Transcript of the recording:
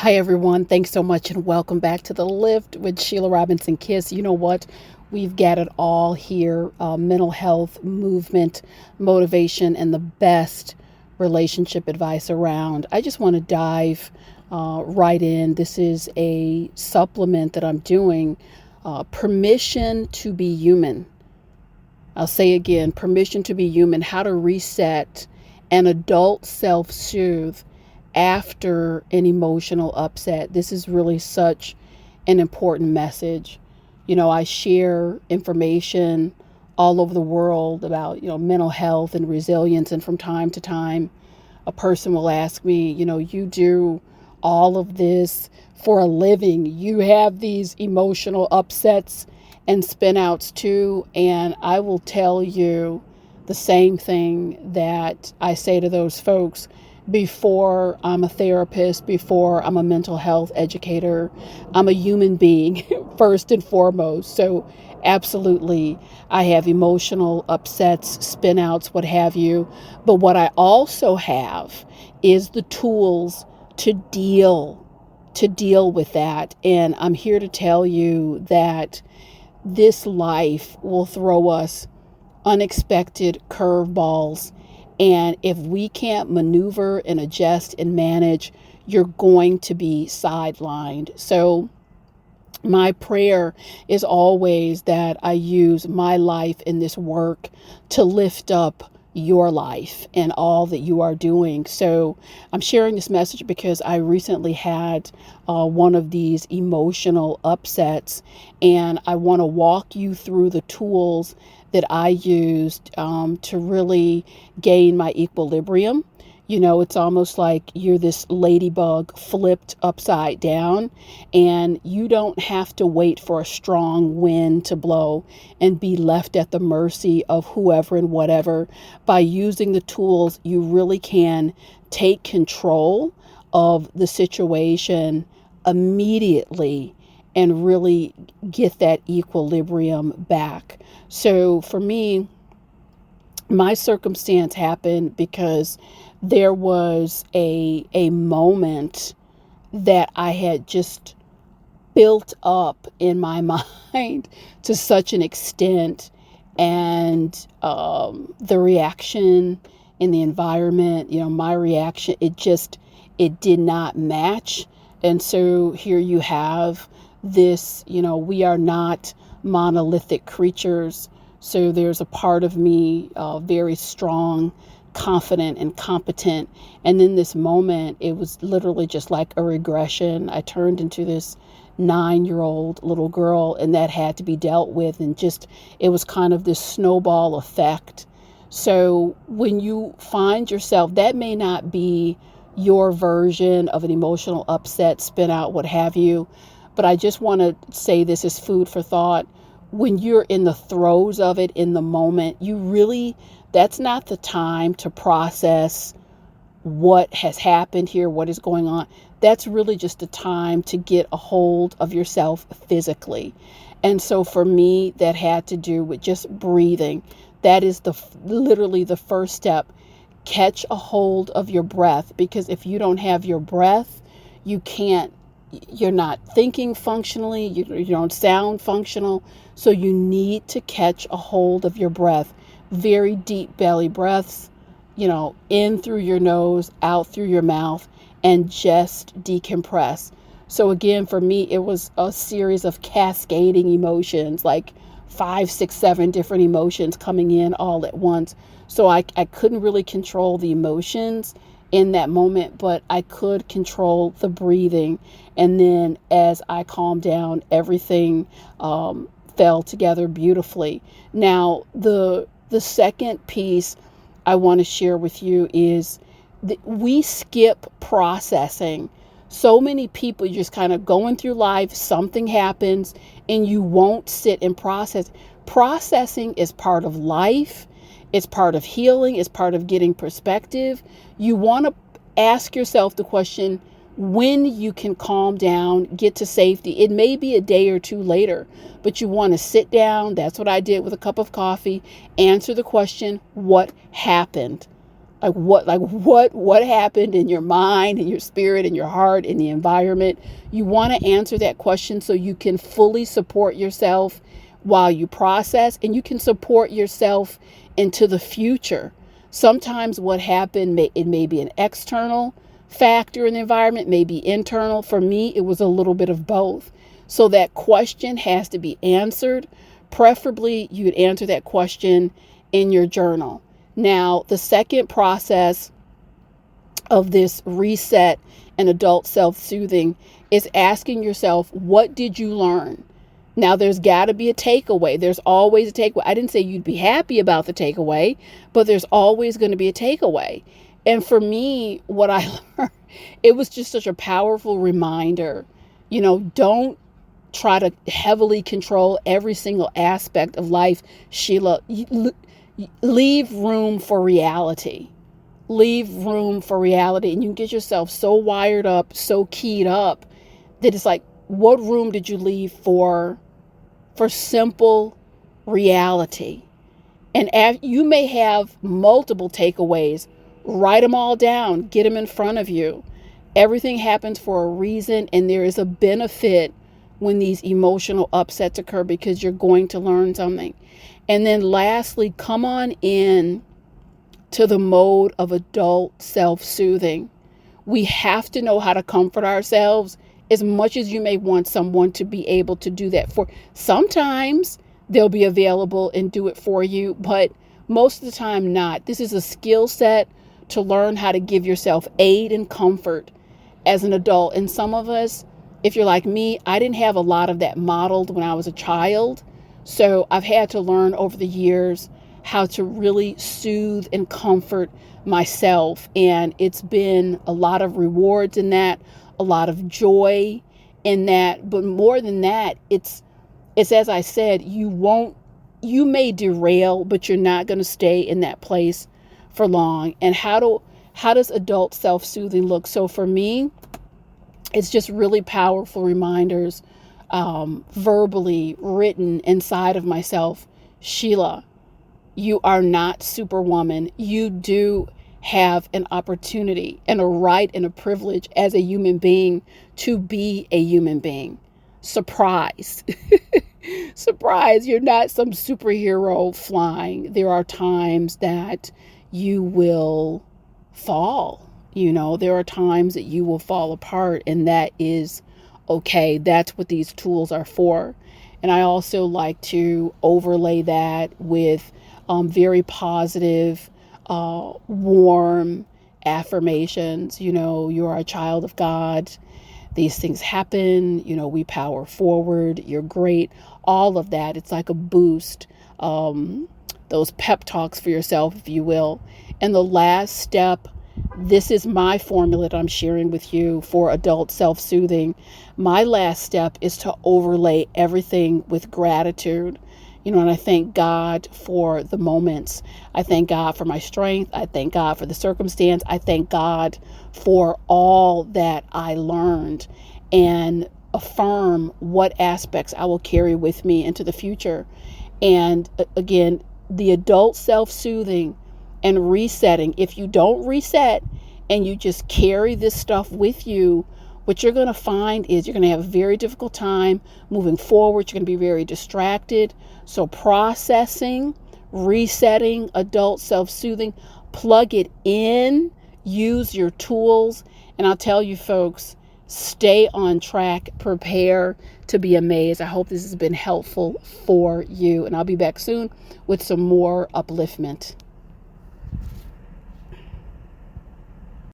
Hi, everyone. Thanks so much, and welcome back to the Lift with Sheila Robinson-Kiss. You know what? We've got it all here: mental health, movement, motivation, and the best relationship advice around. I just want to dive right in. This is a supplement that I'm doing, permission to be human. I'll say again, permission to be human, how to reset an adult self-soothe after an emotional upset. This is really such an important message. I share information all over the world about, mental health and resilience. And from time to time, a person will ask me, you do all of this for a living. You have these emotional upsets and spinouts too. And I will tell you the same thing that I say to those folks before I'm a therapist, before I'm a mental health educator. I'm a human being first and foremost. So absolutely, I have emotional upsets, spinouts, what have you. But what I also have is the tools to deal with that. And I'm here to tell you that this life will throw us unexpected curveballs. And if we can't maneuver and adjust and manage, you're going to be sidelined. So my prayer is always that I use my life in this work to lift up your life and all that you are doing. So I'm sharing this message because I recently had one of these emotional upsets, and I want to walk you through the tools that I used to really gain my equilibrium. It's almost like you're this ladybug flipped upside down, and you don't have to wait for a strong wind to blow and be left at the mercy of whoever and whatever. By using the tools, you really can take control of the situation immediately and really get that equilibrium back. So for me, my circumstance happened because there was a moment that I had just built up in my mind to such an extent, and the reaction in the environment, my reaction, it did not match. And so here you have this, we are not monolithic creatures. So there's a part of me very strong, confident, and competent. And in this moment, it was literally just like a regression. I turned into this 9-year-old little girl, and that had to be dealt with. And it was kind of this snowball effect. So when you find yourself, that may not be your version of an emotional upset, spin out, what have you. But I just want to say this is food for thought. When you're in the throes of it, in the moment, that's not the time to process what has happened here, what is going on. That's really just a time to get a hold of yourself physically. And so for me, that had to do with just breathing. That is literally the first step. Catch a hold of your breath, because if you don't have your breath, you're not thinking functionally, you don't sound functional. So you need to catch a hold of your breath. Very deep belly breaths, in through your nose, out through your mouth, and just decompress. So again, for me, it was a series of cascading emotions, like 5, 6, 7 different emotions coming in all at once. So I couldn't really control the emotions in that moment, but I could control the breathing. And then as I calmed down, everything fell together beautifully. Now, the second piece I want to share with you is that we skip processing. So many people, you're just kind of going through life, something happens, and you won't sit and process. Processing is part of life. It's part of healing. It's part of getting perspective. You want to ask yourself the question, when you can calm down, get to safety. It may be a day or two later, but you want to sit down. That's what I did with a cup of coffee. Answer the question, what happened? What happened in your mind and your spirit and your heart and the environment? You want to answer that question so you can fully support yourself while you process, and you can support yourself into the future. Sometimes what happened, it may be an external factor in the environment, may be internal. For me, it was a little bit of both. So that question has to be answered. Preferably, you'd answer that question in your journal. Now, the second process of this reset and adult self-soothing is asking yourself, what did you learn? Now, there's got to be a takeaway. There's always a takeaway. I didn't say you'd be happy about the takeaway, but there's always going to be a takeaway. And for me, what I learned, it was just such a powerful reminder. Don't try to heavily control every single aspect of life, Sheila. Leave room for reality. Leave room for reality. And you can get yourself so wired up, so keyed up, that it's like, what room did you leave for simple reality? And you may have multiple takeaways. Write them all down. Get them in front of you. Everything happens for a reason, and there is a benefit when these emotional upsets occur, because you're going to learn something. And then lastly, come on in to the mode of adult self-soothing. We have to know how to comfort ourselves, as much as you may want someone to be able to do that for. Sometimes they'll be available and do it for you, but most of the time not. This is a skill set to learn how to give yourself aid and comfort as an adult. And some of us, if you're like me, I didn't have a lot of that modeled when I was a child. So I've had to learn over the years how to really soothe and comfort myself. And it's been a lot of rewards in that, a lot of joy in that. But more than that, it's as I said, you may derail, but you're not going to stay in that place for long. And how does adult self-soothing look? So for me, it's just really powerful reminders, verbally written inside of myself. Sheila, you are not Superwoman. You do have an opportunity and a right and a privilege as a human being to be a human being. Surprise. Surprise, you're not some superhero flying. There are times that you will fall. There are times that you will fall apart, and that is okay. That's what these tools are for. And I also like to overlay that with very positive, warm affirmations. You are a child of God. These things happen. We power forward. You're great. All of that. It's like a boost. Those pep talks for yourself, if you will. And the last step, this is my formula that I'm sharing with you for adult self-soothing. My last step is to overlay everything with gratitude. And I thank God for the moments. I thank God for my strength. I thank God for the circumstance. I thank God for all that I learned, and affirm what aspects I will carry with me into the future. And again, the adult self-soothing and resetting. If you don't reset and you just carry this stuff with you, what you're going to find is you're going to have a very difficult time moving forward. You're going to be very distracted. So processing, resetting, adult self-soothing, plug it in, use your tools. And I'll tell you folks, stay on track, prepare to be amazed. I hope this has been helpful for you. And I'll be back soon with some more upliftment.